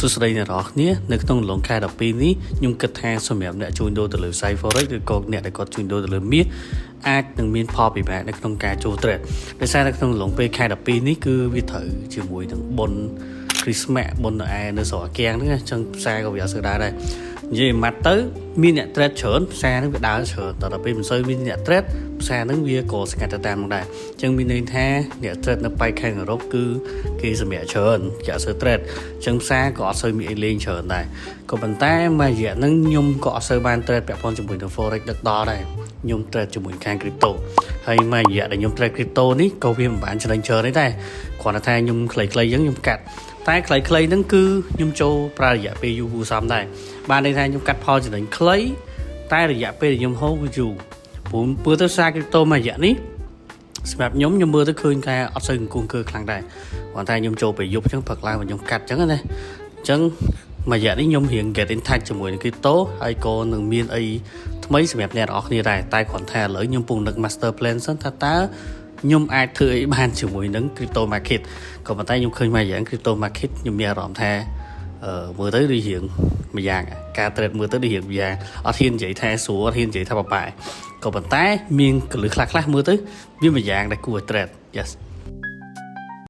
សួស្តីអ្នកនរគ្នានៅក្នុងលងខែ12នេះខ្ញុំគិតថាសម្រាប់អ្នកជួញដូរទៅលើ Site Forex ឬក៏អ្នកដែលគាត់ជួញដូរទៅលើមាសអាចនឹងមានផលពិបាកនៅក្នុងការចូល trade ដោយសារនៅក្នុងលងពេលខែ12នេះគឺវាត្រូវជាមួយនឹងបុណ្យ Christmas បុណ្យឯនៅស្រុកអាកៀងហ្នឹងអញ្ចឹងផ្សារក៏វាអត់ស្គាល់ដែរនិយាយម៉ាត់ទៅមានអ្នក trade ច្រើនផ្សារហ្នឹងវាដើរច្រើនតែដល់ពេលមិនសូវមានអ្នក trade ផ្សារហ្នឹងវាក៏ស្កាត់ទៅតាមនោះដែរអញ្ចឹងមានន័យថាអ្នក trade នៅប៉ែកខាងអឺរ៉ុបគឺគេសម្រាប់ច្រើនគេអត់សូវ trade អញ្ចឹងផ្សារក៏អត់សូវមានអីលេងច្រើនដែរក៏ប៉ុន្តែមួយរយៈហ្នឹងខ្ញុំក៏អត់សូវបាន trade ពាក់ព័ន្ធជាមួយនឹង forex ដឹកដល់ដែរខ្ញុំ trade ជាមួយខាង crypto ហើយមួយរយៈដែលខ្ញុំ trade crypto នេះក៏វាមិនបានច្រើនច្រើនទេតែគ្រាន់តែថាខ្ញុំខ្លីៗអញ្ចឹងខ្ញុំកាត់តែខ្លីៗហ្នឹងគឺខ្ញុំចូលប្រើរយៈពេលយូរគួរសមដែរបានន័យថាខ្ញុំកាត់ផលចំណេញខ្លីតែរយៈពេលដែលខ្ញុំហូបវាយូរព្រោះទៅសារ crypto មួយរយៈនេះសម្រាប់ខ្ញុំមើលទៅឃើញថាអត់សូវអង្គគឺខ្លាំងដែរគ្រាន់តែខ្ញុំចូលពេលយប់អញ្ចឹងព្រឹកឡើងខ្ញុំកាត់អញ្ចឹងណាអញ្ចឹងមួយរយៈនេះខ្ញុំរៀង get in touch ជាមួយនឹង crypto ហើយក៏នឹងមានអីថ្មីសម្រាប់អ្នកនរគ្នាដែរតែគ្រាន់តែឥឡូវខ្ញុំពងនឹក master plan សិនថាតើខ្ញុំអាចធ្វើអីបានជាមួយនឹង crypto market ក៏ប៉ុន្តែខ្ញុំឃើញមួយយ៉ាង crypto market ខ្ញុំមានអារម្មណ៍ថាមើលទៅដូចរៀងមួយយ៉ាងការ trade មើលទៅដូចរៀងមួយយ៉ាងអត់ហ៊ាននិយាយថាស្រួលអត់ហ៊ាននិយាយថាបបែក៏ប៉ុន្តែមានកលឹះខ្លះមើលទៅវាមួយយ៉ាងដែលគួរឲ្យ trade yes